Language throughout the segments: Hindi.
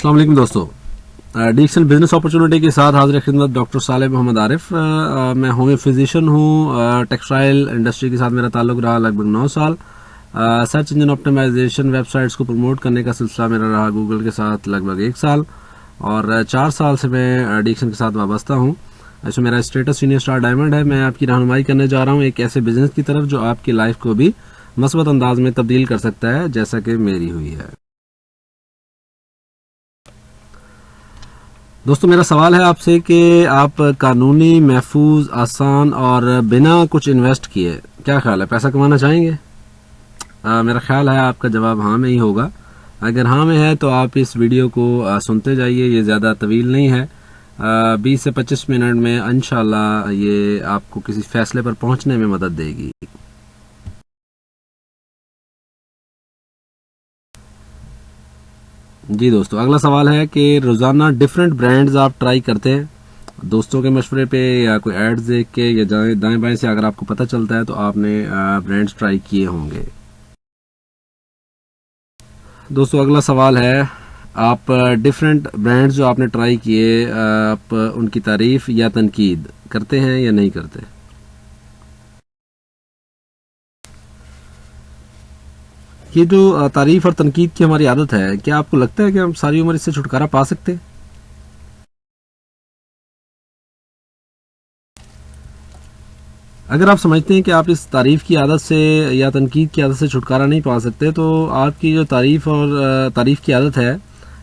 अस्सलाम वालेकुम दोस्तों। डीएक्सन बिजनेस अपॉर्चुनिटी के साथ हाजिर खिदमत डॉक्टर साले मोहम्मद आरिफ। मैं होम फिजिशियन हूँ। टेक्सटाइल इंडस्ट्री के साथ मेरा ताल्लुक रहा लगभग 9 साल। सर्च इंजन ऑप्टिमाइजेशन वेबसाइट्स को प्रमोट करने का सिलसिला मेरा रहा गूगल के साथ लगभग 1 साल, और 4 साल से मैं डीएक्सन के साथ वाबस्ता हूँ। इसमें मेरा स्टेटस सीनियर स्टार डायमंड है। मैं आपकी रहनुमाई करने जा रहा हूँ एक ऐसे बिजनेस की तरफ जो आपकी लाइफ को भी मस्बत अंदाज में तब्दील कर सकता है, जैसा कि मेरी हुई है। दोस्तों, मेरा सवाल है आपसे कि आप कानूनी, महफूज, आसान और बिना कुछ इन्वेस्ट किए क्या ख्याल है, पैसा कमाना चाहेंगे? मेरा ख्याल है आपका जवाब हाँ में ही होगा। अगर हाँ में है तो आप इस वीडियो को सुनते जाइए। ये ज़्यादा तवील नहीं है। 20 से 25 मिनट में इंशाल्लाह ये आपको किसी फैसले पर पहुंचने में मदद देगी। जी दोस्तों, अगला सवाल है कि रोज़ाना डिफरेंट ब्रांड्स आप ट्राई करते हैं दोस्तों के मशवरे पे या कोई एड्स देख के या दाएं बाएं से अगर आपको पता चलता है तो आपने ब्रांड्स ट्राई किए होंगे। दोस्तों, अगला सवाल है, आप डिफरेंट ब्रांड्स जो आपने ट्राई किए, आप उनकी तारीफ या तनकीद करते हैं या नहीं करते? ये जो तारीफ और तनकीद की हमारी आदत है, क्या आपको लगता है कि हम सारी उम्र इससे छुटकारा पा सकते हैं? अगर आप समझते हैं कि आप इस तारीफ की आदत से या तनकीद की आदत से छुटकारा नहीं पा सकते, तो आपकी जो तारीफ और तारीफ की आदत है,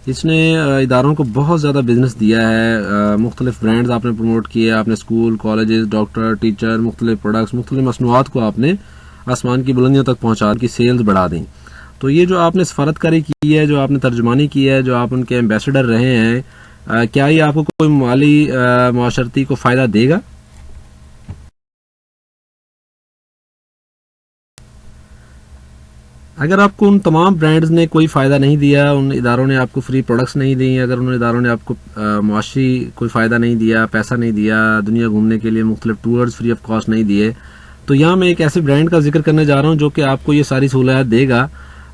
इसने इदारों को बहुत ज़्यादा बिजनेस दिया है। मुख्तलिफ ब्रांड्स आपने प्रमोट किए, आपने स्कूल, कॉलेजेस, डॉक्टर, टीचर, मुख्तलिफ प्रोडक्ट्स, मुख्तलिफ मसनूआत को आपने आसमान की बुलंदियों तक पहुँचा की सेल्स बढ़ा दी। तो ये जो आपने सफारतकारी की है, जो आपने तर्जुमानी की है, जो आप उनके एम्बेसडर रहे हैं, क्या ये आपको कोई माली माशरती को फ़ायदा देगा? अगर आपको उन तमाम ब्रांड्स ने कोई फ़ायदा नहीं दिया, उन इदारों ने आपको फ्री प्रोडक्ट्स नहीं दी, अगर उन इदारों ने आपको मुआशी कोई फ़ायदा नहीं दिया, पैसा नहीं दिया, दुनिया घूमने के लिए मुख्तलिफ टूर्स फ्री ऑफ कॉस्ट नहीं दिए, तो यहाँ मैं एक ऐसे ब्रांड का जिक्र करने जा रहा हूँ जो कि आपको ये सारी सहूलियत देगा।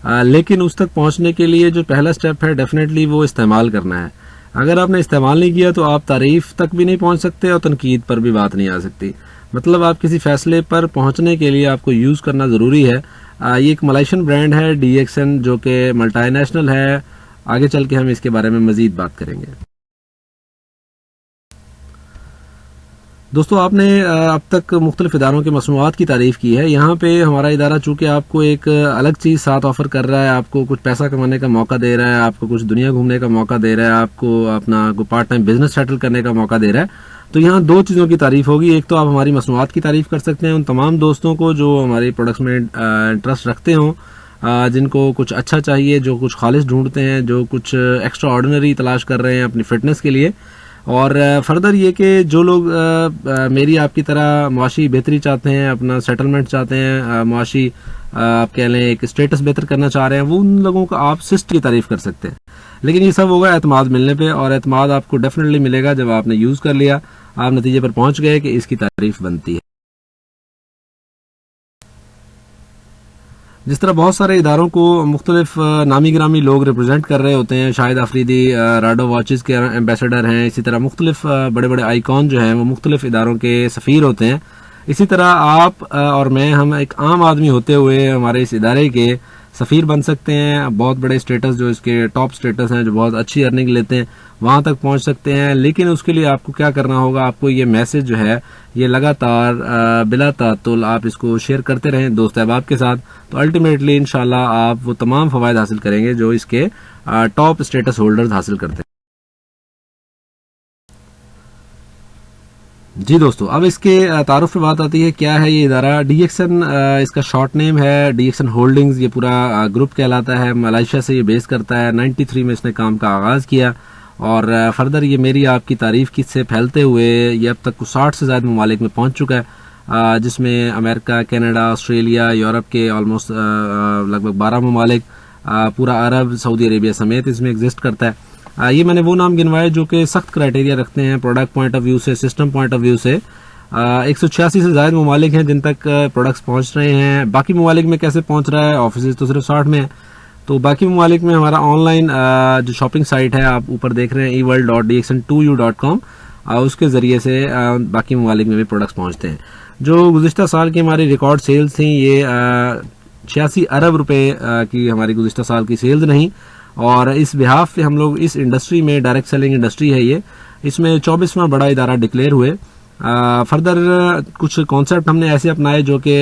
लेकिन उस तक पहुँचने के लिए जो पहला स्टेप है, डेफिनेटली वो इस्तेमाल करना है। अगर आपने इस्तेमाल नहीं किया तो आप तारीफ तक भी नहीं पहुँच सकते और तनकीद पर भी बात नहीं आ सकती। मतलब आप किसी फैसले पर पहुँचने के लिए आपको यूज़ करना ज़रूरी है। ये एक मलेशियन ब्रांड है डीएक्सन, जो कि मल्टीनेशनल है। आगे चल के हम इसके बारे में मज़ीद बात करेंगे। दोस्तों, आपने अब तक मुख्तलिफ इदारों के मसनूआत की तारीफ़ की है। यहाँ पे हमारा इदारा चूँकि आपको एक अलग चीज़ साथ ऑफ़र कर रहा है, आपको कुछ पैसा कमाने का मौका दे रहा है, आपको कुछ दुनिया घूमने का मौका दे रहा है, आपको अपना पार्ट टाइम बिजनेस सेटल करने का मौका दे रहा है, तो यहाँ 2 चीज़ों की तारीफ़ होगी। एक तो आप हमारी मसनूआत की तारीफ़ कर सकते हैं उन तमाम दोस्तों को जो हमारे प्रोडक्ट्स में इंटरेस्ट रखते हों, जिनको कुछ अच्छा चाहिए, जो कुछ खालिश ढूंढते हैं, जो कुछ एक्स्ट्रा ऑर्डिनरी तलाश कर रहे हैं अपनी फ़िटनेस के लिए। और फर्दर ये कि जो लोग मेरी आपकी तरह मुआशी बेहतरी चाहते हैं, अपना सेटलमेंट चाहते हैं, मुआशी आप कह लें एक स्टेटस बेहतर करना चाह रहे हैं, वो उन लोगों को आप सिस्टम की तारीफ़ कर सकते हैं। लेकिन ये सब होगा एतमाद मिलने पे, और एतमाद आपको डेफिनेटली मिलेगा जब आपने यूज़ कर लिया, आप नतीजे पर पहुंच गए कि इसकी तारीफ बनती है। जिस तरह बहुत सारे इदारों को मुख्तलिफ नामी गिरामी लोग रिप्रेजेंट कर रहे होते हैं, शाहिद अफरीदी राडो वॉचेस के एम्बेसडर हैं, इसी तरह मुख्तलिफ बड़े बड़े आइकॉन जो हैं वो मुख्तलिफ इदारों के सफ़ीर होते हैं। इसी तरह आप और मैं, हम एक आम आदमी होते हुए हमारे इस इदारे के सफ़ीर बन सकते हैं। बहुत बड़े स्टेटस, जो इसके टॉप स्टेटस हैं, जो बहुत अच्छी अर्निंग लेते हैं, वहाँ तक पहुँच सकते हैं। लेकिन उसके लिए आपको क्या करना होगा, आपको ये मैसेज जो है ये लगातार बिला तातुल आप इसको शेयर करते रहें दोस्त अहबाब के साथ, तो अल्टीमेटली इंशाल्लाह आप वो तमाम फ़वाइद हासिल करेंगे जो इसके टॉप स्टेटस होल्डर्स हासिल करते हैं। जी दोस्तों, अब इसके तारुफ पे बात आती है। क्या है ये इदारा? डीएक्सन इसका शॉर्ट नेम है, डीएक्सन होल्डिंग्स ये पूरा ग्रुप कहलाता है। मलेशिया से ये बेस करता है। 93 में इसने काम का आगाज़ किया, और फर्दर ये मेरी आपकी तारीफ़ की से फैलते हुए ये अब तक 60 से ज़्यादा ममालिक में पहुँच चुका है, जिसमें अमेरिका, कनाडा, ऑस्ट्रेलिया, यूरोप के ऑलमोस्ट लगभग 12 ममालिक, पूरा अरब, सऊदी अरेबिया समेत इसमें एग्जिस्ट करता है। ये मैंने वो नाम गिनवाए जो कि सख्त क्राइटेरिया रखते हैं प्रोडक्ट पॉइंट ऑफ व्यू से, सिस्टम पॉइंट ऑफ व्यू से। 186 से ज़्यादा ममालिक हैं जिन तक प्रोडक्ट्स पहुँच रहे हैं। बाकी ममालिक में कैसे पहुँच रहा है, ऑफिस तो सिर्फ 60 में है। तो बाकी ममालिक में हमारा ऑनलाइन जो शॉपिंग साइट है आप ऊपर देख रहे हैं eworld.dxn2u.com, उसके ज़रिए से बाकी ममालिक में भी प्रोडक्ट्स पहुँचते हैं। जो गुज़िश्ता साल की हमारी रिकॉर्ड सेल्स थी ये 86 अरब रुपए की हमारी गुज़िश्ता साल की सेल्स रहीं, और इस बिहाफ पे हम लोग इस इंडस्ट्री में, डायरेक्ट सेलिंग इंडस्ट्री है ये, इसमें 24वां बड़ा इदारा डिक्लेयर हुए। फर्दर कुछ कॉन्सेप्ट हमने ऐसे अपनाए जो कि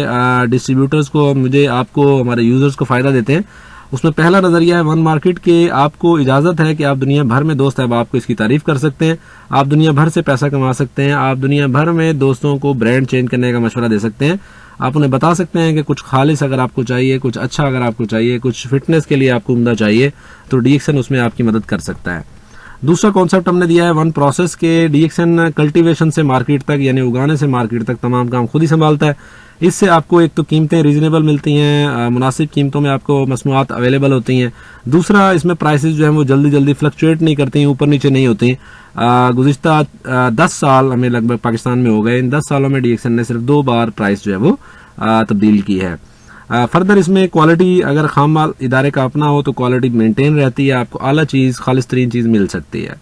डिस्ट्रीब्यूटर्स को, मुझे, आपको, हमारे यूजर्स को फ़ायदा देते हैं। उसमें पहला नज़रिया है वन मार्केट के, आपको इजाज़त है कि आप दुनिया भर में दोस्त अहबाब को इसकी तारीफ़ कर सकते हैं, आप दुनिया भर से पैसा कमा सकते हैं, आप दुनिया भर में दोस्तों को ब्रांड चेंज करने का मशवरा दे सकते हैं। आप उन्हें बता सकते हैं कि कुछ खालिस अगर आपको चाहिए, कुछ अच्छा अगर आपको चाहिए, कुछ फिटनेस के लिए आपको उम्दा चाहिए, तो डीएक्सएन उसमें आपकी मदद कर सकता है। दूसरा कॉन्सेप्ट हमने दिया है वन प्रोसेस के, डीएक्सएन कल्टीवेशन से मार्केट तक, यानी उगाने से मार्केट तक तमाम काम खुद ही संभालता है। इससे आपको एक तो कीमतें रीजनेबल मिलती हैं, मुनासिब कीमतों में आपको मसनूआत अवेलेबल होती हैं। दूसरा, इसमें प्राइसेस जो है वो जल्दी जल्दी फ्लक्चुएट नहीं करती हैं, ऊपर नीचे नहीं होती हैं। गुज़िश्ता 10 साल हमें लगभग पाकिस्तान में हो गए, इन 10 सालों में डीएक्सएन ने सिर्फ 2 बार प्राइस जो है वो तब्दील की है। फर्दर इसमें क्वालिटी, अगर खाम माल इदारे का अपना हो तो क्वालिटी मेंटेन रहती है, आपको आला चीज़, खालिस तरीन चीज़ मिल सकती है।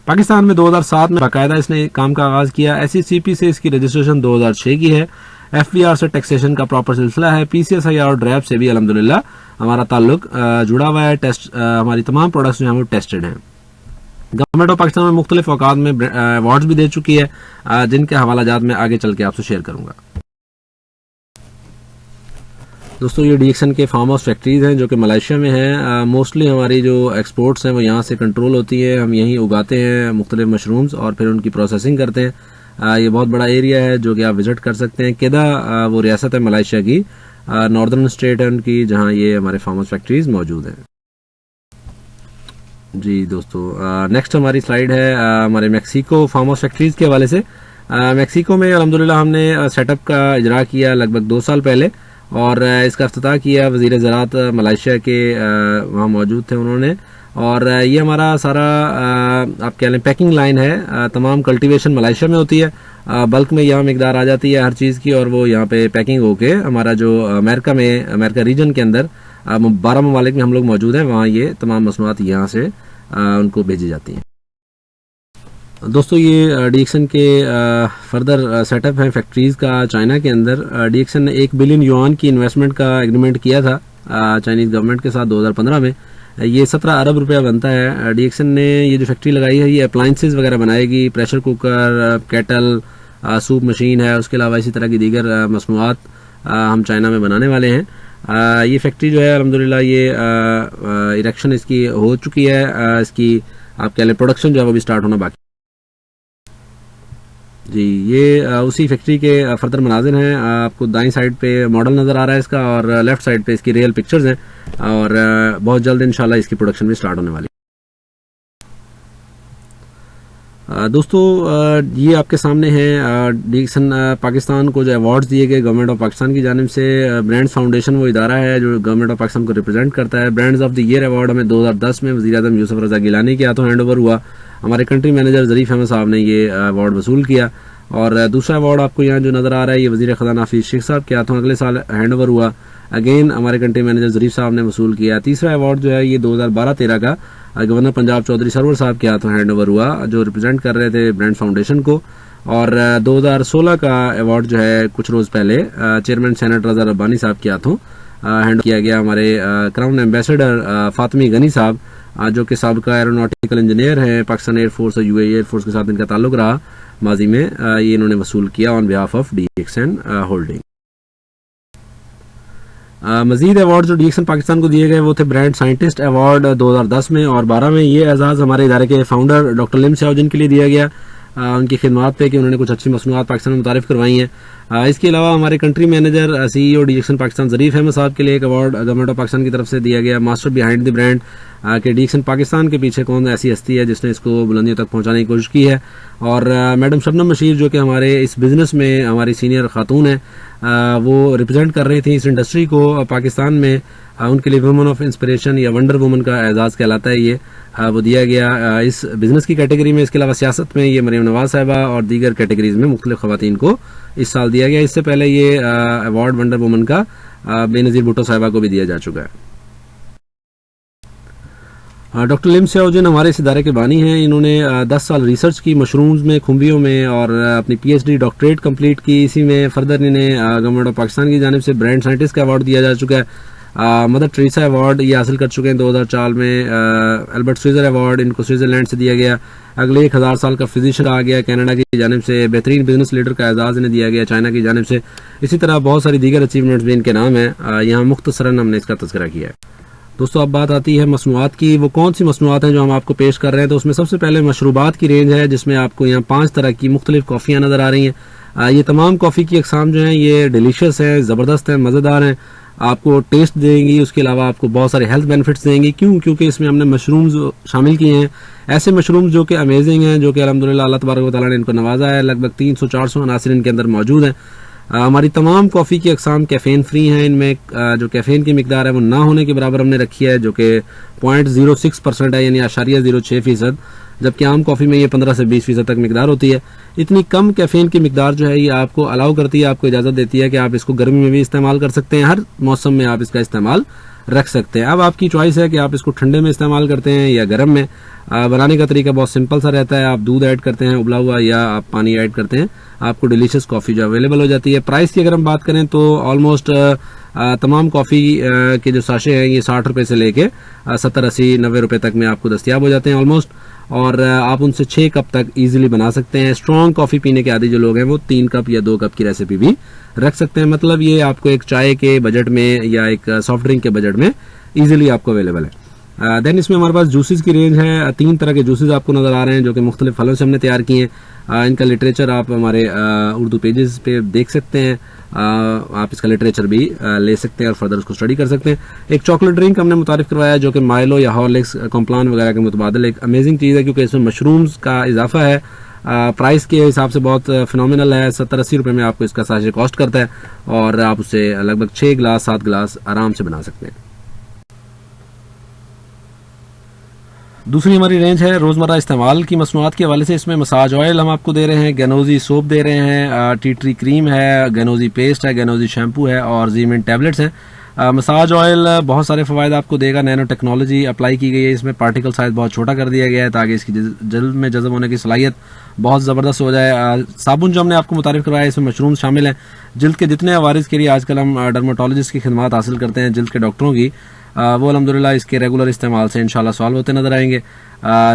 पाकिस्तान में 2007 में बाकायदा इसने काम का आगाज़ किया। SECP से इसकी रजिस्ट्रेशन 2006 की है। FBR से टैक्सेशन का प्रॉपर सिलसिला है। PCSI और ड्रैब से भी अल्हम्दुलिल्लाह हमारा ताल्लुक जुड़ा हुआ है। हमारी तमाम प्रोडक्ट्स जो हैं वो टेस्टेड हैं। गवर्नमेंट ऑफ पाकिस्तान में मुख्तलिफ औकात में अवार्ड्स भी दे चुकी है, जिनके हवालाजात में आगे चल के आपसे शेयर करूंगा। दोस्तों, ये डीएक्सएन के फार्म हाउस फैक्ट्रीज हैं जो कि मलेशिया में हैं। मोस्टली हमारी जो एक्सपोर्ट्स हैं वो यहाँ से कंट्रोल होती है। हम यहीं उगाते हैं मुख्तलिफ मशरूम्स और फिर उनकी प्रोसेसिंग करते हैं। ये बहुत बड़ा एरिया है जो कि आप विजिट कर सकते हैं। केदा वो रियासत है मलेशिया की, नॉर्दर्न स्टेट है उनकी, जहाँ ये हमारे फार्म हाउस फैक्ट्रीज मौजूद हैं। जी दोस्तों, नेक्स्ट हमारी स्लाइड है हमारे मैक्सिको फार्म हाउस फैक्ट्रीज के हवाले से। मैक्सिको में अल्हम्दुलिल्लाह हमने सेटअप का इजरा किया लगभग 2 साल पहले, और इसका इफ्तिताह किया वज़ीर ज़राअत मलेशिया के, वहाँ मौजूद थे उन्होंने। और ये हमारा सारा आप कह लें पैकिंग लाइन है। तमाम कल्टीवेशन मलेशिया में होती है, बल्क में यहाँ मकदार आ जाती है हर चीज़ की, और वो यहाँ पे पैकिंग होके हमारा जो अमेरिका रीजन के अंदर 12 ममालिक में हम लोग मौजूद हैं, वहाँ ये तमाम मसनूआत यहाँ से उनको भेजी जाती हैं। दोस्तों, ये डीएक्सएन के फर्दर सेटअप है फैक्ट्रीज़ का चाइना के अंदर। डीएक्सएन ने 1 बिलियन युआन की इन्वेस्टमेंट का एग्रीमेंट किया था चाइनीज़ गवर्नमेंट के साथ 2015 में। ये 17 अरब रुपया बनता है। डीएक्सएन ने ये जो फैक्ट्री लगाई है ये अप्लाइंसेस वगैरह बनाएगी, pressure cooker, kettle, soup machine है, उसके अलावा इसी तरह की दीगर मसनूआत हम चाइना में बनाने वाले हैं। ये फैक्ट्री जो है अल्हम्दुलिल्लाह ये इरेक्शन इसकी हो चुकी है, इसकी आप कह लें प्रोडक्शन जो है वो भी स्टार्ट होना बाकी। जी, ये उसी फैक्ट्री के फर्दर मनाजिर हैं। आपको दाईं साइड पे मॉडल नज़र आ रहा है इसका, और लेफ्ट साइड पे इसकी रियल पिक्चर्स हैं, और बहुत जल्द इंशाल्लाह इसकी प्रोडक्शन भी स्टार्ट होने वाली। दोस्तों, ये आपके सामने है डीएक्सएन पाकिस्तान को जो अवार्ड्स दिए गए गवर्नमेंट ऑफ पाकिस्तान की जानिब से। ब्रांड्स फाउंडेशन वो इदारा है जो गवर्नमेंट ऑफ पाकिस्तान को रिप्रेजेंट करता है। Brands of the year award हमें 2010 में वज़ीर आज़म यूसुफ रज़ा गिलानी के हाथों हैंड ओवर हुआ। हमारे कंट्री मैनेजर ज़रीफ अहमद साहब ने ये अवार्ड वसूल किया। और दूसरा अवार्ड आपको यहाँ जो नज़र आ रहा है ये वज़ीर ख़ज़ाना हफीज़ शेख साहब के हाथों अगले साल हैंड ओवर हुआ। अगेन हमारे कंट्री मैनेजर ज़रीफ साहब ने वसूल किया। तीसरा अवार्ड जो है ये 2012-13 का गवर्नर पंजाब चौधरी सरवर साहब के हाथों हैंड ओवर हुआ, जो रिप्रेजेंट कर रहे थे ब्रांड फाउंडेशन को। और 2016 का अवार्ड जो है कुछ रोज़ पहले चेयरमैन सेनेट रज़ा रब्बानी साहब के हाथों हैंड किया गया हमारे क्राउन एम्बेसडर फातिमी गनी साहब, जो कि साबिका एरोनॉटिकल इंजीनियर हैं पाकिस्तान एयरफोर्स और यूएई एयरफोर्स के साथ इनका ताल्लुक रहा माजी में। ये इन्होंने वसूल किया on behalf of DXN holding. मजीद अवार्ड जो डीएक्सएन पाकिस्तान को दिए गए वो थे ब्रांड साइंटिस्ट अवार्ड 2010 में और 12 में। ये एजाज़ हमारे इदारे के फाउंडर डॉक्टर लिम शाओजिन के लिए दिया गया उनकी खिदमात पे कि उन्होंने कुछ अच्छी मसनूआत पाकिस्तान में मुतारिफ करवाई हैं। इसके अलावा हमारे country manager CEO DXN Pakistan Zarif Ahmed साहब के लिए एक अवार्ड गवर्नमेंट ऑफ पाकिस्तान की तरफ से दिया गया, मास्टर बिहाइंड द ब्रांड, कि डीएक्सएन पाकिस्तान के पीछे कौन ऐसी हस्ती है जिसने इसको बुलंदियों तक पहुंचाने की कोशिश की है। और मैडम शबनम बशीर जो कि हमारे इस बिज़नेस में हमारी सीनियर खातून है, वो रिप्रेजेंट कर रही थी इस इंडस्ट्री को पाकिस्तान में। उनके लिए वुमन ऑफ इंस्पिरेशन या वंडर वुमन का एजाज़ कहलाता है ये, वो दिया गया इस बिज़नेस की कैटेगरी में। इसके अलावा सियासत में ये मरियम नवाज साहिबा और दीगर कैटेगरीज में मुख्तलिफ ख़वातीन को इस साल दिया गया। इससे पहले ये अवार्ड वंडर वुमन का बेनज़ीर भुट्टो साहिबा को भी दिया जा चुका है। डॉक्टर लिम सियाओजिन हमारे इस इदारे के बानी हैं। इन्होंने 10 साल रिसर्च की मशरूम्स में, खुम्बियों में, और अपनी पीएचडी डॉक्टरेट कंप्लीट की। इसी में फर्दर इन्हें गवर्नमेंट ऑफ पाकिस्तान की जानिब से ब्रांड साइंटिस्ट का अवार्ड दिया जा चुका है। मदर टेरेसा अवार्ड ये हासिल कर चुके हैं 2004 में। एल्बर्ट स्विजर अवार्ड इनको स्विट्जरलैंड से दिया गया। अगले 1000 साल का फिजिशियन आ गया कनाडा की जानिब से। बेहतरीन बिजनेस लीडर का एजाज़ इन्हें दिया गया चाइना की जानिब से। इसी तरह बहुत सारी दीगर अचीवमेंट्स भी इनके नाम है। यहाँ मुख्तसरन हमने इसका तज़किरा किया है। दोस्तों, अब बात आती है मसनूआत की। वो कौन सी मसनूआत हैं जो हम आपको पेश कर रहे हैं? तो उसमें सबसे पहले मशरूबात की रेंज है, जिसमें आपको यहाँ 5 तरह की मुख्तलिफ कॉफ़ियाँ नज़र आ रही हैं। ये तमाम कॉफ़ी की अकसाम जो हैं ये डिलीशियस हैं, ज़बरदस्त हैं, मज़ेदार हैं, आपको टेस्ट देंगी। उसके अलावा आपको बहुत सारे हेल्थ बेनिफिट्स देंगी। क्यों? क्योंकि इसमें हमने मशरूम्स शामिल किए हैं, ऐसे मशरूम्स जो कि अमेजिंग हैं, जो कि अल्हम्दुलिल्लाह अल्लाह तबारक व तआला ने इनको नवाजा है। लगभग 300-400 अनासिर इनके अंदर मौजूद हैं। हमारी तमाम कॉफ़ी की अकसाम कैफ़ीन फ्री हैं। इनमें जो कैफ़ीन की मिकदार है वो ना होने के बराबर हमने रखी है, जो कि 0.06% है, यानी 0.06%, जबकि आम कॉफ़ी में ये 15 से 20% तक मिकदार होती है। इतनी कम कैफ़ीन की मिकदार जो है ये आपको अलाउ करती है, आपको इजाज़त देती है कि आप इसको गर्मी में भी इस्तेमाल कर सकते हैं, हर मौसम में आप इसका इस्तेमाल रख सकते हैं। अब आपकी चॉइस है कि आप इसको ठंडे में इस्तेमाल करते हैं या गर्म में। बनाने का तरीका बहुत सिंपल सा रहता है। आप दूध ऐड करते हैं उबला हुआ, या आप पानी ऐड करते हैं, आपको डिलीशियस कॉफ़ी जो अवेलेबल हो जाती है। प्राइस की अगर हम बात करें तो ऑलमोस्ट तमाम कॉफ़ी के जो साशे हैं ये 60 रुपये से लेके 70, 80, 90 रुपये तक में आपको दस्तियाब हो जाते हैं ऑलमोस्ट। और आप उनसे 6 कप तक इजीली बना सकते हैं। स्ट्रॉन्ग कॉफ़ी पीने के आदी जो लोग हैं वो 3 कप या 2 कप की रेसिपी भी रख सकते हैं। मतलब ये आपको एक चाय के बजट में या एक सॉफ्ट ड्रिंक के बजट में इजीली आपको अवेलेबल है। देन इसमें हमारे पास जूसेस की रेंज है। 3 तरह के जूसेस आपको नज़र आ रहे हैं जो कि मुख्तलिफ फलों से हमने तैयार किए हैं। इनका लिटरेचर आप हमारे उर्दू पेजेस पे देख सकते हैं। आप इसका लिटरेचर भी ले सकते हैं और फर्दर उसको स्टडी कर सकते हैं। एक चॉकलेट ड्रिंक हमने मुतारिफ करवाया है जो कि माइलो या हॉर्लिक्स, कॉम्प्लान वगैरह के मुतबादिल एक अमेजिंग चीज़ है, क्योंकि इसमें मशरूम्स का इजाफा है। प्राइस के हिसाब से बहुत फिनोमिनल है। 70-80 रुपये में आपको इसका साशे कॉस्ट करता है और आप उसे लगभग 6 गिलास 7 गिलास आराम से बना सकते हैं। दूसरी हमारी रेंज है रोज़मर्रा इस्तेमाल की मसनूआत के हवाले से। इसमें मसाज ऑयल हम आपको दे रहे हैं, गैनोजी सोप दे रहे हैं, टी ट्री क्रीम है, गैनोजी पेस्ट है, गैनोजी शैम्पू है और जीमिन टैबलेट्स हैं। मसाज ऑयल बहुत सारे फ़वाद आपको देगा। नैनो टेक्नोलॉजी अप्लाई की गई है इसमें। पार्टिकल साइज़ बहुत छोटा कर दिया गया है ताकि इसकी जल्द में जज़ब होने की सलाहियत बहुत ज़बरदस्त हो जाए। साबुन जो हमने आपको मुतारिफ करवाया है इसमें मशरूम शामिल हैं। जल्द के जितने अवारिस के लिए आजकल हम डर्माटोलॉजिस्ट की खिदमत हासिल करते हैं, जल्द के डॉक्टरों की, वो अल्हम्दुलिल्लाह इसके रेगुलर इस्तेमाल से इंशाल्लाह सॉल्व होते नजर आएंगे।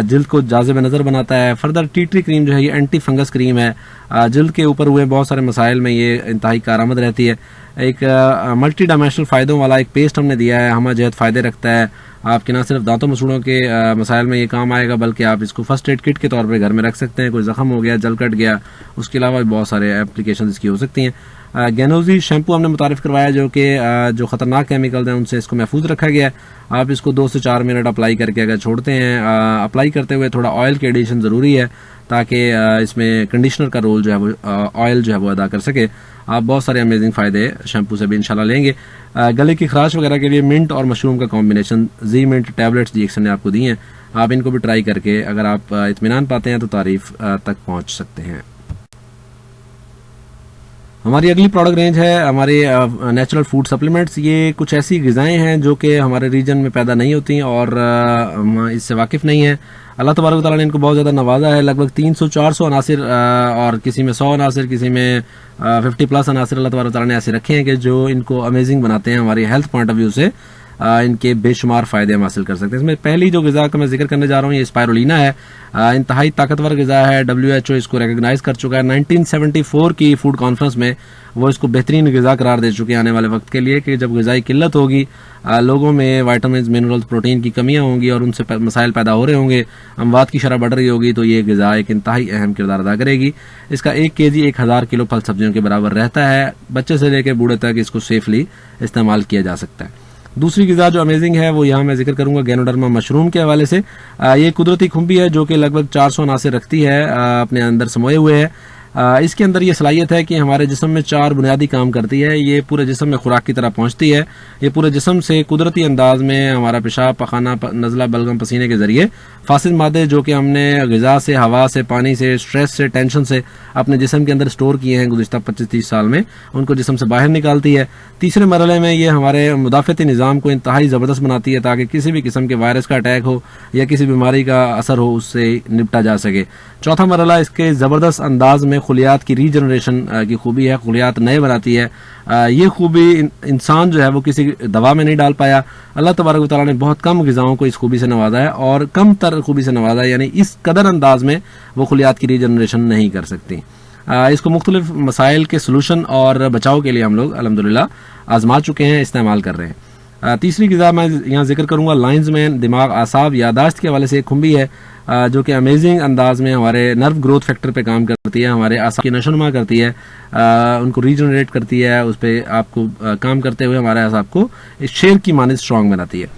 जल्द को जाज़िब नज़र बनाता है। फर्दर टी ट्री क्रीम जो है ये एंटी फंगस क्रीम है। जल्द के ऊपर हुए बहुत सारे मसाइल में ये इंतहाई कारआमद रहती है। एक मल्टी डायमेंशनल फ़ायदों वाला एक पेस्ट हमने दिया है, हम जहत फ़ायदे रखता है। आपके ना सिर्फ दांतों मसूड़ों के मसाइल में ये काम आएगा, बल्कि आप इसको फर्स्ट एड किट के तौर पर घर में रख सकते हैं। कोई ज़ख्म हो गया, जल कट गया, उसके अलावा भी बहुत सारे एप्लीकेशन इसकी हो सकती हैं। गैनोजी शैम्पू हमने मुतारिफ करवाया जो कि जो ख़तरनाक केमिकल्स हैं उनसे इसको महफूज रखा गया है। आप इसको 2 से 4 मिनट अप्लाई करके अगर छोड़ते हैं, अप्लाई करते हुए थोड़ा ऑयल की एडिशन ज़रूरी है ताकि इसमें कंडीशनर का रोल जो है वो ऑयल जो है वो अदा कर सके। आप बहुत सारे अमेजिंग फ़ायदे शैम्पू से भी इंशाल्लाह लेंगे। गले की खराश वगैरह के लिए मिंट और मशरूम का कॉम्बिनेशन जी मिंट टैबलेट्स GXN ने आपको दी हैं। आप इनको भी ट्राई करके अगर आप इत्मीनान पाते हैं तो तारीफ तक पहुँच सकते हैं। हमारी अगली प्रोडक्ट रेंज है हमारे नेचुरल फूड सप्लीमेंट्स। ये कुछ ऐसी ग़िज़ाएँ हैं जो कि हमारे रीजन में पैदा नहीं होती और हम इससे वाकिफ़ नहीं है। अल्लाह तबारक व तआला ने इनको बहुत ज़्यादा नवाजा है। लगभग 300-400 अनासिर और किसी में 100 अनासिर, किसी में 50+ अनासिर अल्लाह तबारक व तआला ने ऐसे रखे हैं कि जो इनको अमेजिंग बनाते हैं। हमारी हेल्थ पॉइंट ऑफ व्यू से इनके बेशुमार फ़ायदे हम हासिल कर सकते हैं। इसमें पहली जो ग़िज़ा का मैं जिक्र करने जा रहा हूँ ये स्पायरुलिना है। इंतहाई ताकतवर ग़िज़ा है। WHO इसको रिकगनाइज कर चुका है। 1974 की फूड कॉन्फ्रेंस में वो इसको बेहतरीन ग़िज़ा करार दे चुके हैं आने वाले वक्त के लिए, कि जब ग़िज़ाई किल्लत होगी, लोगों में विटामिन, मिनरल्स, प्रोटीन की कमियाँ होंगी और उनसे मसाइल पैदा हो रहे होंगे, अमवात की शरह बढ़ रही होगी, तो ये ग़िज़ा एक इंतहाई अहम किरदार अदा करेगी। इसका 1 kg 1000 किलो फल सब्जियों के बराबर रहता है। बच्चे से लेकर बूढ़े तक इसको सेफली इस्तेमाल किया जा सकता है। दूसरी ग़िज़ा जो अमेजिंग है वो यहाँ मैं जिक्र करूँगा गैनोडर्मा मशरूम के हवाले से। ये कुदरती खुम्बी है जो कि लगभग 400 अनासिर रखती है, अपने अंदर समोए हुए है। इसके अंदर ये सलाहियत है कि हमारे जिस्म में 4 बुनियादी काम करती है। ये पूरे जिस्म में खुराक की तरह पहुंचती है। ये पूरे जिस्म से कुदरती अंदाज में हमारा पेशाब, पखाना, नज़ला, बलगम, पसीने के जरिए फासिद मादे जो कि हमने ग़िज़ा से, हवा से, पानी से, स्ट्रेस से, टेंशन से अपने जिस्म के अंदर स्टोर किए हैं गुज़िश्ता 25-30 साल में, उनको जिस्म से बाहर निकालती है। तीसरे मरहले में ये हमारे मुदाफ़ती निज़ाम को इंतहाई ज़बरदस्त बनाती है ताकि किसी भी किस्म के वायरस का अटैक हो या किसी बीमारी का असर हो उससे निपटा जा सके। चौथा मरहला इसके ज़बरदस्त अंदाज में खुलियात की रीजनरेशन की खूबी है, खुलियात नए बनाती है। ये खूबी इंसान जो है वो किसी दवा में नहीं डाल पाया। अल्लाह तबारक व तआला ने बहुत कम ग़िज़ाओं को इस खूबी से नवाजा है और कम तर खूबी से नवाजा है, यानी इस कदर अंदाज में वो खुलियात की रीजनरेशन नहीं कर सकती। इसको मुख्तलिफ मसाइल के सलूशन और बचाव के लिए हम लोग अल्हम्दुलिल्लाह आजमा चुके हैं, इस्तेमाल कर रहे हैं। तीसरी ग़िज़ा मैं यहाँ जिक्र करूँगा लाइंस मैन, दिमाग, आसाब, यादाश्त के हवाले से एक खुम्बी है जो कि अमेजिंग अंदाज में हमारे नर्व ग्रोथ फैक्टर पे काम करती है, हमारे आसाब की नशोनुमा करती है, उनको रीजनरेट करती है, उस पर आपको काम करते हुए हमारे आसाब को एक शेर की मानिंद स्ट्रॉन्ग बनाती है।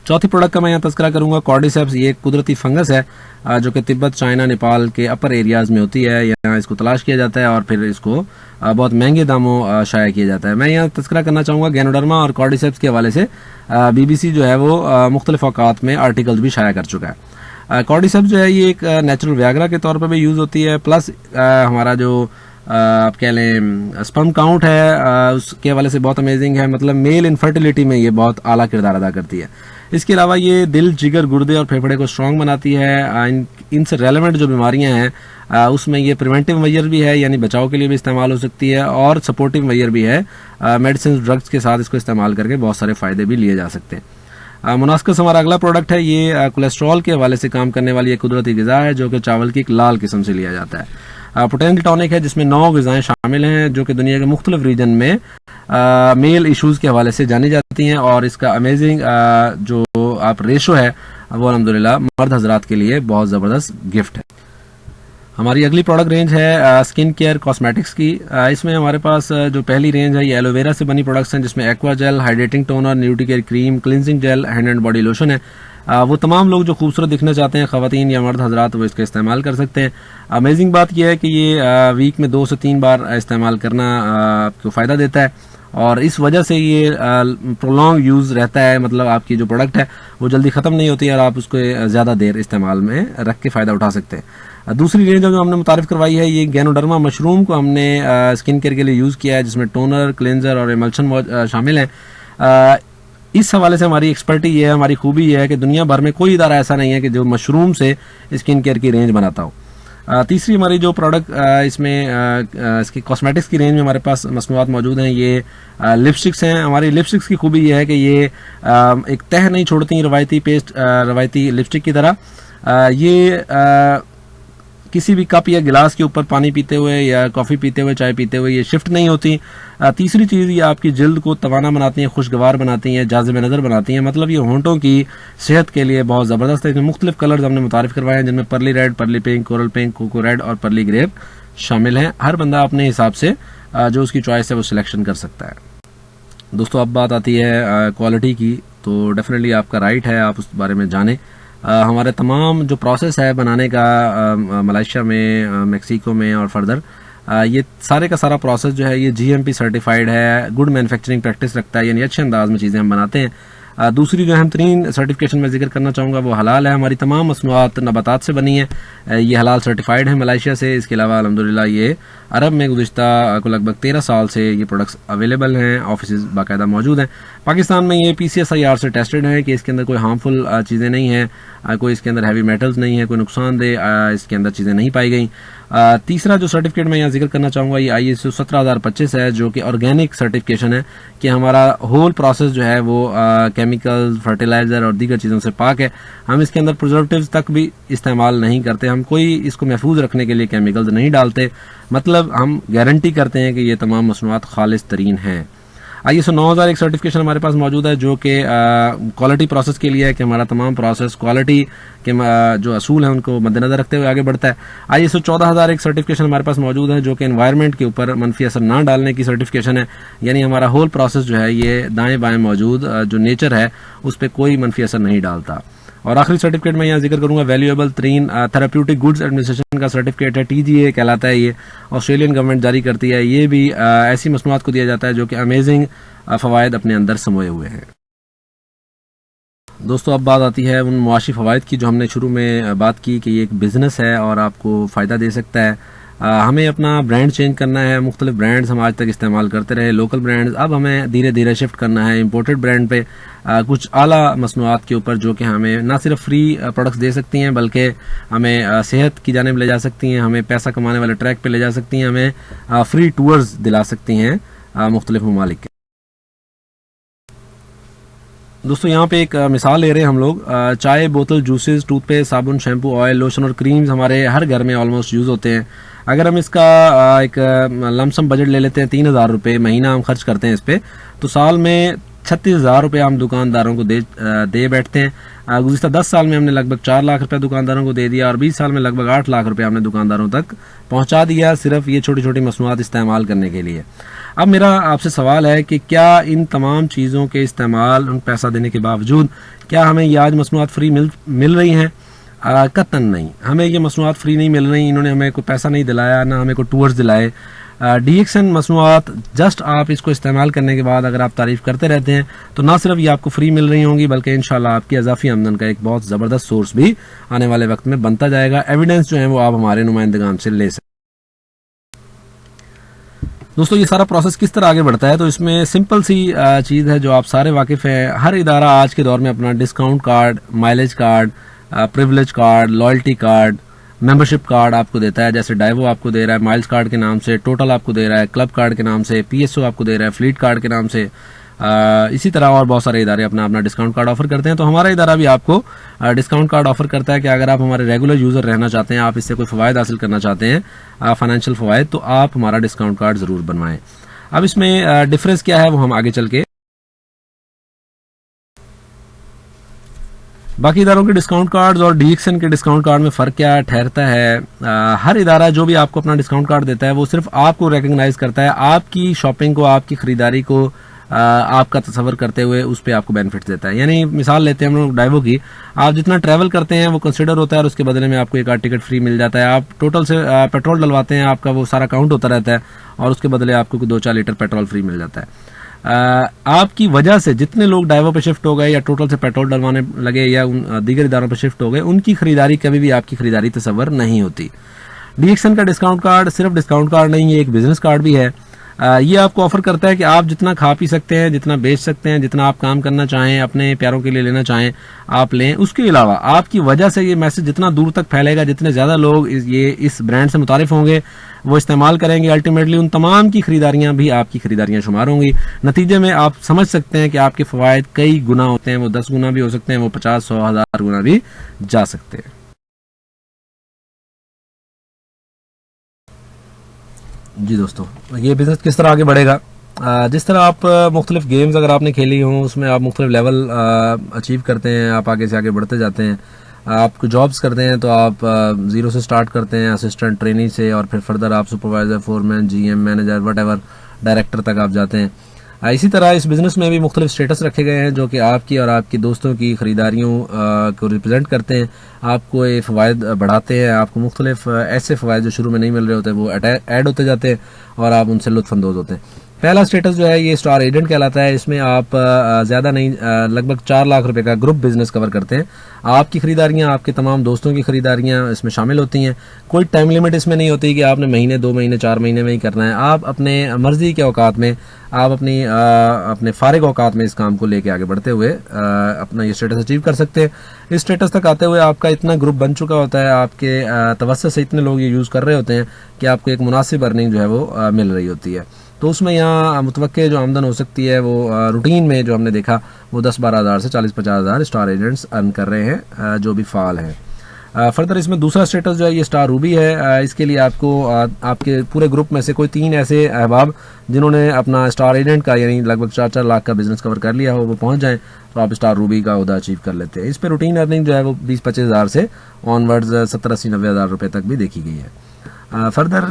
चौथी प्रोडक्ट का मैं यहाँ तज़किरा करूँगा कॉर्डिसेप्स। ये एक कुदरती फंगस है जो कि तिब्बत, चाइना, नेपाल के अपर एरियाज़ में होती है। यहाँ इसको तलाश किया जाता है और फिर इसको बहुत महंगे दामों शाया किया जाता है। मैं यहाँ तज़किरा करना चाहूँगा गैनोडर्मा और कॉर्डिसेप्स के हवाले से BBC जो है वो मुख्तलिफ औकात में आर्टिकल्स भी शाया कर चुका है। कॉर्डिसेप्स जो है ये एक नेचुरल व्याग्रा के तौर पर भी यूज़ होती है, प्लस हमारा जो आप कह लें स्पर्म काउंट है उसके हवाले से बहुत अमेजिंग है, मतलब मेल इनफर्टिलिटी में ये बहुत आला किरदार अदा करती है। इसके अलावा ये दिल, जिगर, गुर्दे और फेफड़े को स्ट्रॉन्ग बनाती है। इनसे रेलेवेंट जो बीमारियां हैं उसमें ये प्रिवेंटिव मेजर भी है, यानी बचाव के लिए भी इस्तेमाल हो सकती है, और सपोर्टिव मेजर भी है। मेडिसिन, ड्रग्स के साथ इसको इस्तेमाल करके बहुत सारे फ़ायदे भी लिए जा सकते हैं। मुनास्कस हमारा अगला प्रोडक्ट है, ये कोलेस्ट्रॉल के हवाले से काम करने वाली एक कुदरती ग़िज़ा है जो कि चावल की एक लाल किस्म से लिया जाता है। पोटेंशियल टॉनिक है जिसमें 9 ग़िज़ाएं शामिल हैं जो कि दुनिया के मुख्तलिफ रीजन में मेल इशूज़ के हवाले से जानी जाती हैं, और इसका अमेजिंग जो आप रेशो है वो अल्हम्दुलिल्लाह मर्द हजरात के लिए बहुत ज़बरदस्त गिफ्ट है। हमारी अगली प्रोडक्ट रेंज है स्किन केयर कॉस्मेटिक्स की। इसमें हमारे पास जो पहली रेंज है ये एलोवेरा से बनी प्रोडक्ट्स हैं जिसमें aqua gel, hydrating toner, nutricare cream, cleansing gel, hand and body lotion है। वो तमाम लोग जो खूबसूरत दिखना चाहते हैं, ख़वातीन या मर्द हजरात, वो इसका इस्तेमाल कर सकते हैं। अमेजिंग बात यह है कि ये वीक में 2 से 3 बार इस्तेमाल करना आपको फ़ायदा देता है, और इस वजह से ये प्रोलॉन्ग यूज़ रहता है, मतलब आपकी जो प्रोडक्ट है वो जल्दी ख़त्म नहीं होती और आप उसको ज़्यादा देर इस्तेमाल में रख के फ़ायदा उठा सकते हैं। दूसरी रेंज जो हमने मुतारिफ करवाई है ये गैनोडर्मा मशरूम को हमने स्किन केयर के लिए यूज़ किया है, जिसमें टोनर, क्लेंजर और एमल्शन शामिल हैं। इस हवाले से हमारी एक्सपर्टी ये है, हमारी खूबी ये है कि दुनिया भर में कोई इदारा ऐसा नहीं है कि जो मशरूम से स्किन केयर की रेंज बनाता हो। तीसरी हमारी जो प्रोडक्ट इसमें इसकी कॉस्मेटिक्स की रेंज में हमारे पास मसनूआत मौजूद हैं, ये लिपस्टिक्स हैं। हमारी लिपस्टिक्स की खूबी ये है कि ये एक तह नहीं छोड़ती रवायती पेस्ट, रवायती लिपस्टिक की तरह। ये किसी भी कप या गिलास के ऊपर पानी पीते हुए या कॉफ़ी पीते हुए, चाय पीते हुए ये शिफ्ट नहीं होती। तीसरी चीज़, ये आपकी जिल्द को तवाना बनाती हैं, खुशगवार बनाती हैं, जाज़िब नज़र बनाती हैं, मतलब ये होंठों की सेहत के लिए बहुत ज़बरदस्त है। इसमें मुख्तलिफ कलर्स हमने मुतारिफ करवाए हैं जिनमें pearly red, pearly pink, coral pink, coco red और पर्ली ग्रेप शामिल हैं। हर बंदा अपने हिसाब से जो उसकी चॉइस है वो सिलेक्शन कर सकता है। दोस्तों, अब बात आती है क्वालिटी की, तो डेफिनेटली आपका राइट है, आप उस बारे में जानें। हमारे तमाम जो प्रोसेस है बनाने का मलेशिया में, मेक्सिको में और फर्दर, ये सारे का सारा प्रोसेस जो है ये GMP सर्टिफाइड है, गुड मैन्युफैक्चरिंग प्रैक्टिस रखता है, यानी अच्छे अंदाज में चीज़ें हम बनाते हैं। दूसरी जो अहम तरीन सर्टिफिकेशन में जिक्र करना चाहूँगा वो हलाल है। हमारी तमाम मसनूआत नबातात से बनी है, ये हलाल सर्टिफाइड है मलेशिया से। इसके अलावा अल्हम्दुलिल्लाह ये अरब में गुज़िश्ता को लगभग 13 साल से ये प्रोडक्ट्स अवेलेबल हैं, ऑफिस बाकायदा मौजूद हैं। पाकिस्तान में ये PCSIR से टेस्टेड है कि इसके अंदर कोई हार्मफुल चीज़ें नहीं हैं, कोई इसके अंदर हैवी मेटल्स नहीं है, कोई नुकसानदेह इसके अंदर चीज़ें नहीं पाई गई। तीसरा जो सर्टिफिकेट मैं यहाँ जिक्र करना चाहूँगा ये ISO 17025 है जो कि ऑर्गेनिक सर्टिफिकेशन है कि हमारा होल प्रोसेस जो है वो केमिकल, फर्टिलाइज़र और दीगर चीज़ों से पाक है। हम इसके अंदर प्रिजर्वेटिव्स तक भी इस्तेमाल नहीं करते, हम कोई इसको महफूज रखने के लिए केमिकल्स नहीं डालते, मतलब हम गारंटी करते हैं कि ये तमाम मसनूआत खालिस तरीन हैं। ISO 9001 सर्टिफिकेशन हमारे पास मौजूद है जो कि क्वालिटी प्रोसेस के लिए है कि हमारा तमाम प्रोसेस क्वालिटी के जो असूल हैं उनको मद्देनजर रखते हुए आगे बढ़ता है। ISO 14001 सर्टिफिकेशन हमारे पास मौजूद है जो कि एनवायरनमेंट के ऊपर मनफी असर ना डालने की सर्टिफिकेशन है, यानी हमारा होल प्रोसेस जो है ये दाएं बाएं मौजूद जो नेचर है उस पर कोई मनफी असर नहीं डालता। और आखिरी सर्टिफिकेट मैं यहाँ जिक्र करूंगा, वैल्यूएबल तरीन थेराप्यूटिक गुड्स एडमिनिस्ट्रेशन का सर्टिफिकेट है, TGA कहलाता है, ये ऑस्ट्रेलियन गवर्नमेंट जारी करती है। ये भी ऐसी मसनूआत को दिया जाता है जो कि अमेजिंग फ़वाइद अपने अंदर समोए हुए हैं। दोस्तों अब बात आती है उन मुआशी फ़वाइद की जो हमने शुरू में बात की कि ये एक बिज़नेस है और आपको फ़ायदा दे सकता है। हमें अपना ब्रांड चेंज करना है। मुख्तलिफ ब्रांड्स हम आज तक इस्तेमाल करते रहे, लोकल ब्रांड्स, अब हमें धीरे धीरे शिफ्ट करना है इम्पोर्टेड ब्रांड पे, कुछ आला मसनूआत के ऊपर जो कि हमें ना सिर्फ फ्री प्रोडक्ट्स दे सकती हैं बल्कि हमें सेहत की जानिब ले जा सकती हैं, हमें पैसा कमाने वाले ट्रैक पे ले जा सकती हैं, हमें फ्री टूर्स दिला सकती हैं मुख्तलिफ ममालिक के। दोस्तों यहाँ पे एक मिसाल ले रहे हैं हम लोग, चाय, बोतल, जूसेस, टूथपेस्ट, साबुन, शैम्पू, ऑयल, लोशन और क्रीम्स हमारे हर घर में ऑलमोस्ट यूज़ होते हैं। अगर हम इसका एक लमसम बजट ले लेते हैं, 3,000 रुपये महीना हम खर्च करते हैं इस पर, तो साल में 36,000 रुपये हम दुकानदारों को दे बैठते हैं। गुज़िश्ता 10 साल में हमने लगभग 4 लाख रुपये दुकानदारों को दे दिया और 20 साल में लगभग 8 लाख रुपये हमने दुकानदारों तक पहुँचा दिया, सिर्फ ये छोटी छोटी मसनूआत इस्तेमाल करने के लिए। अब मेरा आपसे सवाल है कि क्या इन तमाम चीज़ों के इस्तेमाल, उन पैसा देने के बावजूद, क्या हमें ये आज मसनूआत फ्री मिल रही हैं? कतन नहीं, हमें ये मसनूआत फ्री नहीं मिल रही। इन्होंने हमें कोई पैसा नहीं दिलाया, ना हमें कोई टूर्स दिलाए। DXN मसनूआत जस्ट आप इसको इस्तेमाल करने के बाद अगर आप तारीफ़ करते रहते हैं तो ना सिर्फ ये आपको फ्री मिल रही होंगी बल्कि इंशाल्लाह आपकी इजाफी आमदन का एक बहुत ज़बरदस्त सोर्स भी आने वाले वक्त में बनता जाएगा। एविडेंस जो है वो आप हमारे नुमाइंदगान से ले सकते। दोस्तों ये सारा प्रोसेस किस तरह आगे बढ़ता है, तो इसमें सिंपल सी चीज़ है जो आप सारे वाकिफ़ हैं। हर इदारा आज के दौर में अपना discount card, mileage card, privilege card, loyalty card, membership card आपको देता है। जैसे डाइवो आपको दे रहा है माइल्स कार्ड के नाम से, टोटल आपको दे रहा है क्लब कार्ड के नाम से, PSO आपको दे रहा है फ्लीट कार्ड के नाम से। इसी तरह और बहुत सारे इदारे अपना अपना डिस्काउंट कार्ड ऑफर करते हैं। तो हमारा इदारा भी आपको डिस्काउंट कार्ड ऑफर करता है कि अगर आप हमारे रेगुलर यूज़र रहना चाहते हैं, आप इससे कोई फ़वायद हासिल करना चाहते हैं, फाइनेंशियल फ़वायद, तो आप हमारा डिस्काउंट कार्ड ज़रूर बनवाएं। अब इसमें डिफरेंस क्या है वो हम आगे चल के बाकी इदारों के डिस्काउंट कार्ड्स और DXN के डिस्काउंट कार्ड में फ़र्क क्या ठहरता है। हर इदारा जो भी आपको अपना डिस्काउंट कार्ड देता है वो सिर्फ आपको रिकग्नाइज करता है, आपकी शॉपिंग को, आपकी ख़रीदारी को आपका तस्वर करते हुए उस पर आपको बेनिफिट देता है। यानी मिसाल लेते हैं हम लोग डाइवो की, आप जितना ट्रैवल करते हैं वो कंसिडर होता है और उसके बदले में आपको एक टिकट फ्री मिल जाता है। आप टोटल से पेट्रोल डलवाते हैं, आपका वो सारा काउंट होता रहता है और उसके बदले आपको 2-4 लीटर पेट्रोल फ्री मिल जाता है। आपकी वजह से जितने लोग डाइवो पे शिफ्ट हो गए या टोटल से पेट्रोल डलवाने लगे या दीगर इदारों पे शिफ्ट हो गए, उनकी खरीदारी कभी भी आपकी खरीदारी तस्वर नहीं होती। DXN का डिस्काउंट कार्ड सिर्फ डिस्काउंट कार्ड नहीं, ये एक बिजनेस कार्ड भी है। ये आपको ऑफर करता है कि आप जितना खा पी सकते हैं, जितना बेच सकते हैं, जितना आप काम करना चाहें, अपने प्यारों के लिए लेना चाहें आप लें। उसके अलावा आपकी वजह से ये मैसेज जितना दूर तक फैलेगा, जितने ज़्यादा लोग इस ब्रांड से मुतारिफ होंगे, वो इस्तेमाल करेंगे, अल्टीमेटली उन तमाम की खरीदारियां भी आपकी खरीदारियां शुमार होंगी। नतीजे में आप समझ सकते हैं कि आपके फ़वायद कई गुना होते हैं, वो 10 गुना भी हो सकते हैं, वो 50, 100, 1000 गुना भी जा सकते हैं। जी दोस्तों, ये बिज़नेस किस तरह आगे बढ़ेगा, जिस तरह आप मुख्तलिफ गेम्स अगर आपने खेली हों उसमें आप मुख्तलिफ लेवल अचीव करते हैं, आप आगे से आगे बढ़ते जाते हैं। आप जॉब्स करते हैं तो आप ज़ीरो से स्टार्ट करते हैं, असिस्टेंट ट्रेनी से, और फिर फर्दर आप supervisor, foreman, GM, manager, whatever, director तक आप जाते हैं। इसी तरह इस बिज़नेस में भी मुख्तलिफ स्टेटस रखे गए हैं जो कि आपकी और आपकी दोस्तों की ख़रीदारियों को रिप्रेजेंट करते हैं, आपको ये फ़वायद बढ़ाते हैं, आपको मुख्तलिफ ऐसे फ़वायद जो शुरू में नहीं मिल रहे होते वो ऐड होते जाते हैं और आप उनसे लुत्फ़अंदोज़ होते हैं। पहला स्टेटस जो है ये स्टार एजेंट कहलाता है। इसमें आप ज़्यादा नहीं, लगभग 4 लाख रुपए का ग्रुप बिजनेस कवर करते हैं। आपकी खरीदारियां, आपके तमाम दोस्तों की खरीदारियां इसमें शामिल होती हैं। कोई टाइम लिमिट इसमें नहीं होती कि आपने महीने, 2 महीने, 4 महीने में ही करना है। आप अपने मर्जी के औकात में, आप अपने फारिग औकात में इस काम को लेके आगे बढ़ते हुए अपना ये स्टेटस अचीव कर सकते हैं। इस स्टेटस तक आते हुए आपका इतना ग्रुप बन चुका होता है, आपके तवस्सुत से इतने लोग ये यूज़ कर रहे होते हैं कि आपको एक मुनासिब अर्निंग जो है वो मिल रही होती है। तो उसमें यहाँ मुतवक्के जो आमदन हो सकती है वो रूटीन में जो हमने देखा वो 10-12 हज़ार से 40-50 हज़ार स्टार एजेंट्स अर्न कर रहे हैं जो भी फाल हैं। फर्दर इसमें दूसरा स्टेटस जो है ये स्टार रूबी है। इसके लिए आपको आपके पूरे ग्रुप में से कोई 3 ऐसे अहबाब जिन्होंने अपना स्टार एजेंट का यानी लगभग 4-4 लाख का बिजनेस कवर कर लिया हो वो पहुँच जाएँ तो आप स्टार रूबी का ओहदा अचीव कर लेते हैं। इस पर रूटीन अर्निंग जो है वो 20-25 हज़ार से ऑनवर्ड्स 70-80-90 हज़ार रुपये तक भी देखी गई है। फर्दर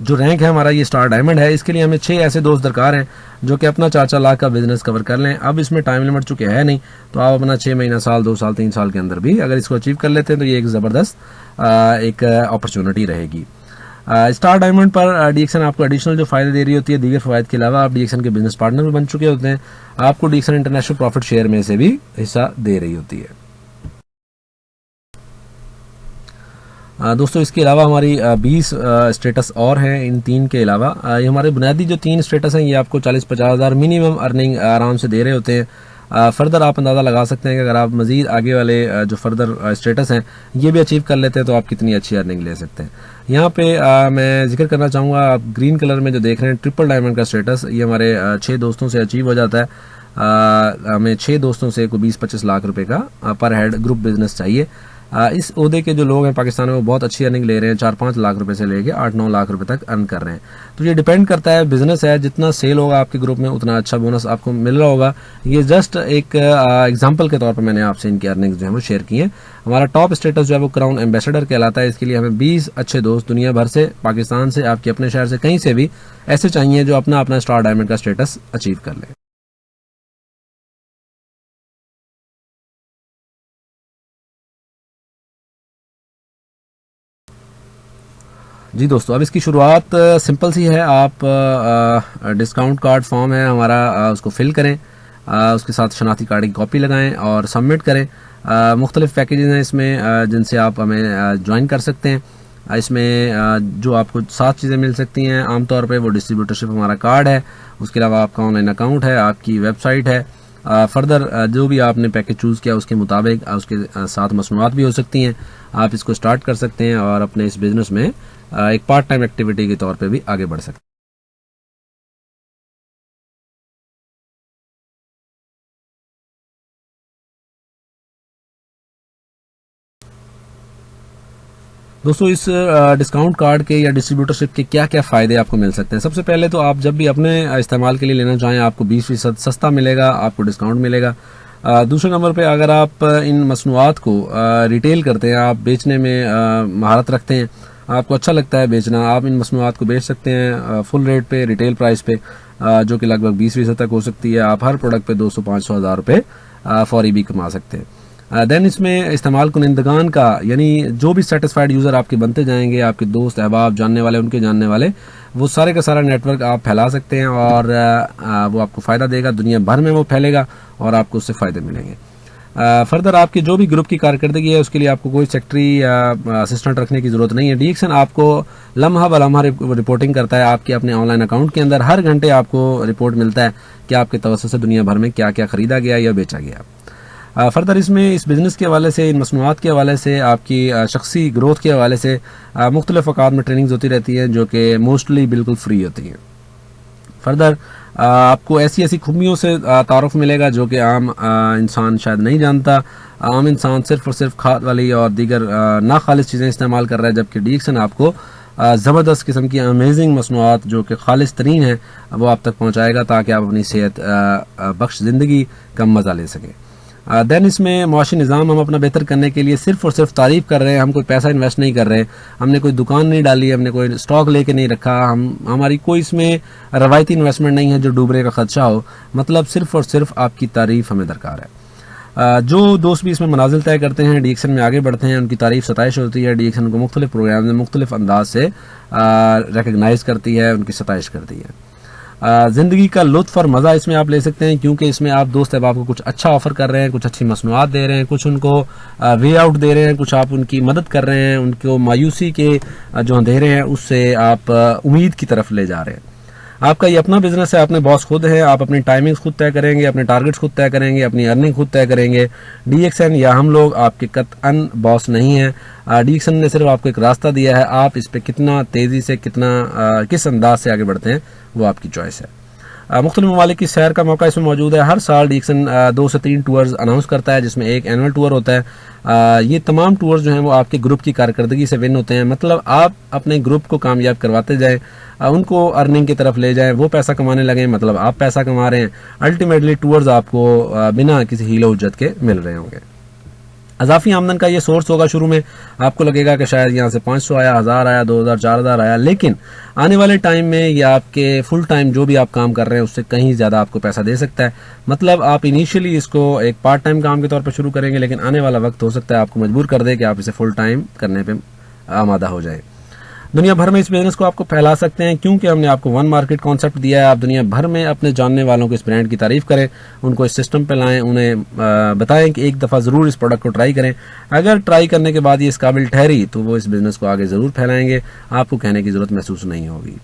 जो रैंक है हमारा ये स्टार डायमंड है, इसके लिए हमें 6 ऐसे दोस्त दरकार हैं जो कि अपना 4-4 लाख का बिजनेस कवर कर लें। अब इसमें टाइम लिमिट चूंकि है नहीं, तो आप अपना 6 महीना, साल, 2 साल, 3 साल के अंदर भी अगर इसको अचीव कर लेते हैं तो ये एक ज़बरदस्त एक अपॉर्चुनिटी रहेगी। स्टार डायमंड पर डीएक्सन आपको एडिशनल जो फायदे दे रही होती है, दीगर फ़वाइद के अलावा आप डीएक्सन के बिजनेस पार्टनर भी बन चुके होते हैं, आपको डीएक्सन इंटरनेशनल प्रॉफिट शेयर में से भी हिस्सा दे रही होती है। दोस्तों इसके अलावा हमारी 20 स्टेटस और हैं इन 3 के अलावा। ये हमारे बुनियादी जो 3 स्टेटस हैं ये आपको 40-50 हज़ार मिनिमम अर्निंग आराम से दे रहे होते हैं। फर्दर आप अंदाज़ा लगा सकते हैं कि अगर आप मज़ीद आगे वाले जो फर्दर स्टेटस हैं ये भी अचीव कर लेते हैं तो आप कितनी अच्छी अर्निंग ले सकते हैं। यहाँ पे मैं जिक्र करना चाहूँगा, आप ग्रीन कलर में जो देख रहे हैं ट्रिपल डायमंड का स्टेटस, ये हमारे 6 दोस्तों से अचीव हो जाता है। हमें 6 दोस्तों से कोई 20-25 लाख रुपए का पर हेड ग्रुप बिजनेस चाहिए। इस ओहदे के जो लोग हैं पाकिस्तान में वो बहुत अच्छी अर्निंग ले रहे हैं, 4-5 लाख रुपए से लेके 8-9 लाख रुपए तक अर्न कर रहे हैं। तो ये डिपेंड करता है, बिजनेस है, जितना सेल होगा आपके ग्रुप में उतना अच्छा बोनस आपको मिल रहा होगा। ये जस्ट एक एग्जांपल के तौर पर मैंने आपसे इनकी अर्निंग्स जो है वो शेयर की हैं। हमारा टॉप स्टेटस जो है वो क्राउन एम्बेसडर कहलाता है। इसके लिए हमें 20 अच्छे दोस्त दुनिया भर से, पाकिस्तान से, आपके अपने शहर से, कहीं से भी ऐसे चाहिए जो अपना अपना स्टार डायमंड का स्टेटस अचीव कर ले। जी दोस्तों, अब इसकी शुरुआत सिंपल सी है। आप डिस्काउंट कार्ड फॉर्म है हमारा, उसको फिल करें, उसके साथ शनाख्ती कार्ड की कॉपी लगाएं और सबमिट करें। मुख्तलिफ पैकेजेस हैं इसमें जिनसे आप हमें ज्वाइन कर सकते हैं। इसमें जो आपको 7 चीज़ें मिल सकती हैं आमतौर पे, वो डिस्ट्रीब्यूटरशिप हमारा कार्ड है, उसके अलावा आपका ऑनलाइन अकाउंट है, आपकी वेबसाइट है। फर्दर जो भी आपने पैकेज चूज़ किया उसके मुताबिक उसके साथ मसनूआत भी हो सकती हैं। आप इसको स्टार्ट कर सकते हैं और अपने इस बिज़नेस में एक पार्ट टाइम एक्टिविटी के तौर पे भी आगे बढ़ सकते हैं। दोस्तों इस डिस्काउंट कार्ड के या डिस्ट्रीब्यूटरशिप के क्या क्या फ़ायदे आपको मिल सकते हैं। सबसे पहले तो आप जब भी अपने इस्तेमाल के लिए लेना चाहें आपको 20% सस्ता मिलेगा, आपको डिस्काउंट मिलेगा। दूसरे नंबर पे अगर आप इन मसनूआत को रिटेल करते हैं, आप बेचने में महारत रखते हैं, आपको अच्छा लगता है बेचना, आप इन मसनूआत को बेच सकते हैं फुल रेट पे, रिटेल प्राइस पे, जो कि लगभग 20% तक हो सकती है। आप हर प्रोडक्ट पे 200-500 हज़ार रुपये फौरी भी कमा सकते हैं। देन इसमें इस्तेमाल कुनिंदगान का, यानी जो भी सेटिस्फाइड यूज़र आपके बनते जाएंगे, आपके दोस्त अहबाब, जानने वाले, उनके जानने वाले, वो सारे का सारा नेटवर्क आप फैला सकते हैं और वो आपको फ़ायदा देगा, दुनिया भर में वो फैलेगा और आपको उससे फ़ायदे मिलेंगे। फर्दर आपके जो भी ग्रुप की कारकर्दगी है उसके लिए आपको कोई सेक्रेटरी या असिस्टेंट रखने की ज़रूरत नहीं है। डीएक्सन आपको लम्हा ब लम्हा रिपोर्टिंग करता है आपके अपने ऑनलाइन अकाउंट के अंदर। हर घंटे आपको रिपोर्ट मिलता है कि आपके तवज्जो से दुनिया भर में क्या क्या ख़रीदा गया या बेचा गया। फर्दर इसमें इस बिज़नेस के हवाले से, इन मसनूआत के हवाले से, आपकी शख्सी ग्रोथ के हवाले से मुख्तलिफ अवकात में ट्रेनिंग्स होती रहती हैं जो कि मोस्टली बिल्कुल फ्री होती हैं। फर्दर आपको ऐसी ऐसी खूबियों से तारुफ मिलेगा जो कि आम इंसान शायद नहीं जानता। आम इंसान सिर्फ और सिर्फ खाद वाली और दीगर ना खालिस चीज़ें इस्तेमाल कर रहा है, जबकि डीएक्सन आपको ज़बरदस्त किस्म की अमेजिंग मसनूआत जो कि खालिस तरीन है वो आप तक पहुँचाएगा ताकि आप अपनी सेहत बख्श ज़िंदगी का मज़ा ले सकें। देन इसमें मुआशी निज़ाम हम अपना बेहतर करने के लिए सिर्फ और सिर्फ तारीफ कर रहे हैं, हम कोई पैसा इन्वेस्ट नहीं कर रहे, हमने कोई दुकान नहीं डाली, हमने कोई स्टॉक लेके नहीं रखा, हमारी कोई इसमें रवायती इन्वेस्टमेंट नहीं है जो डूबने का खदशा हो। मतलब सिर्फ और सिर्फ आपकी तारीफ हमें दरकार है। जो दोस्त भी इसमें मनाजिल तय करते हैं, डीएक्सन में आगे बढ़ते हैं, उनकी तारीफ सताइश होती है, डीएक्सन को मुख्तलिफ प्रोग्राम में मुख्तलिफ अंदाज से रिकगनाइज करती है, उनकी सताइश करती है। ज़िंदगी का लुत्फ़ और मज़ा इसमें आप ले सकते हैं क्योंकि इसमें आप दोस्त अहबाब को कुछ अच्छा ऑफ़र कर रहे हैं, कुछ अच्छी मसनूआत दे रहे हैं, कुछ उनको वे आउट दे रहे हैं, कुछ आप उनकी मदद कर रहे हैं, उनको मायूसी के जो अंधेरे हैं उससे आप उम्मीद की तरफ ले जा रहे हैं। आपका ये अपना बिजनेस है, अपने बॉस खुद है, आप अपनी टाइमिंग्स खुद तय करेंगे, अपने टारगेट्स खुद तय करेंगे, अपनी अर्निंग खुद तय करेंगे। डीएक्सन या हम लोग आपके कतअन बॉस नहीं है। डीएक्सन ने सिर्फ आपको एक रास्ता दिया है, आप इस पर कितना तेज़ी से, किस अंदाज से आगे बढ़ते हैं वो आपकी चॉइस है। मुख्तलिफ ममालिक की सैर का मौका इसमें मौजूद है। हर साल डीएक्सन 2 से 3 टूर्स अनाउंस करता है जिसमें एक एनुअल टूर होता है। ये तमाम टूर्स जो हैं वो आपके ग्रुप की कारकर्दगी से विन होते हैं। मतलब आप अपने ग्रुप को कामयाब करवाते जाएं, उनको अर्निंग की तरफ ले जाएं, वो पैसा कमाने लगें, मतलब आप पैसा कमा रहे हैं। अल्टीमेटली टूर्स आपको बिना किसी हीलो हुज्जत के मिल रहे होंगे। अजाफी आमदन का ये सोर्स होगा। शुरू में आपको लगेगा कि शायद यहाँ से 500 आया, 1000 आया, 2000, 4000 आया, लेकिन आने वाले टाइम में ये आपके फुल टाइम जो भी आप काम कर रहे हैं उससे कहीं ज़्यादा आपको पैसा दे सकता है। मतलब आप इनिशियली इसको एक पार्ट टाइम काम के तौर पर शुरू करेंगे, लेकिन आने वाला वक्त हो सकता है आपको मजबूर कर दे कि आप इसे फुल टाइम करने पर आमादा हो जाए। दुनिया भर में इस बिजनेस को आपको फैला सकते हैं, क्योंकि हमने आपको वन मार्केट कॉन्सेप्ट दिया है। आप दुनिया भर में अपने जानने वालों को इस ब्रांड की तारीफ करें, उनको इस सिस्टम पे लाएं, उन्हें बताएं कि एक दफ़ा ज़रूर इस प्रोडक्ट को ट्राई करें। अगर ट्राई करने के बाद ये इस काबिल ठहरी तो वो इस बिज़नेस को आगे ज़रूर फैलाएंगे, आपको कहने की ज़रूरत महसूस नहीं होगी।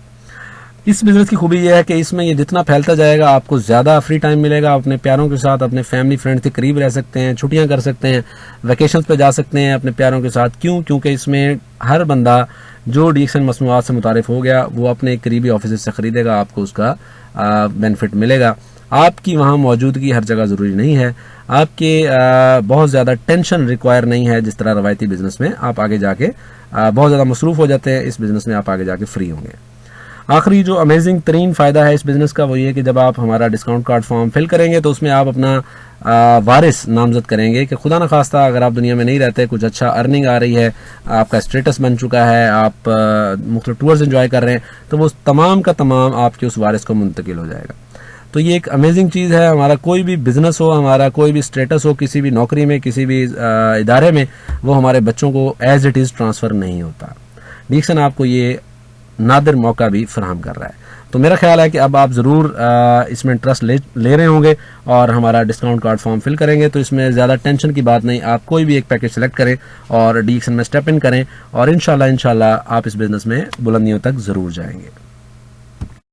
इस बिज़नेस की खूबी यह है कि इसमें ये जितना फैलता जाएगा आपको ज़्यादा फ्री टाइम मिलेगा। आप अपने प्यारों के साथ, अपने फैमिली फ्रेंड्स के करीब रह सकते हैं, छुट्टियां कर सकते हैं, वैकेशंस पे जा सकते हैं अपने प्यारों के साथ। क्यों? क्योंकि इसमें हर बंदा जो डीएक्सन मसनूआत से मुतारिफ हो गया वो अपने करीबी ऑफिस से ख़रीदेगा, आपको उसका बेनिफिट मिलेगा। आपकी वहाँ मौजूदगी हर जगह ज़रूरी नहीं है, आपके बहुत ज़्यादा टेंशन रिक्वायर नहीं है जिस तरह रवायती बिज़नेस में आप आगे जाके बहुत ज़्यादा मसरूफ़ हो जाते हैं। इस बिज़नेस में आप आगे जाके फ्री होंगे। आखिरी जो अमेजिंग तरीन फ़ायदा है इस बिज़नेस का वो ये कि जब आप हमारा डिस्काउंट कार्ड फॉर्म फिल करेंगे तो उसमें आप अपना वारिस नामजद करेंगे कि खुदा न खास्ता अगर आप दुनिया में नहीं रहते, कुछ अच्छा अर्निंग आ रही है, आपका स्टेटस बन चुका है, आप मुख्तलिफ टूर्स एंजॉय कर रहे हैं, तो वो तमाम का तमाम आपके उस वारिस को मुंतकिल हो जाएगा। तो ये एक अमेजिंग चीज़ है। हमारा कोई भी बिजनेस हो, हमारा कोई भी स्टेटस हो, किसी भी नौकरी में, किसी भी इदारे में, वो हमारे बच्चों को एज इट इज़ ट्रांसफ़र नहीं होता। डीएक्सन आपको ये नादिर मौका भी फराहम कर रहा है। तो मेरा ख्याल है कि अब आप ज़रूर इसमें इंटरेस्ट ले रहे होंगे और हमारा डिस्काउंट कार्ड फॉर्म फिल करेंगे। तो इसमें ज़्यादा टेंशन की बात नहीं, आप कोई भी एक पैकेज सेलेक्ट करें और डीएक्सन में स्टेप इन करें और इंशाल्लाह आप इस बिज़नेस में बुलंदियों तक ज़रूर जाएंगे।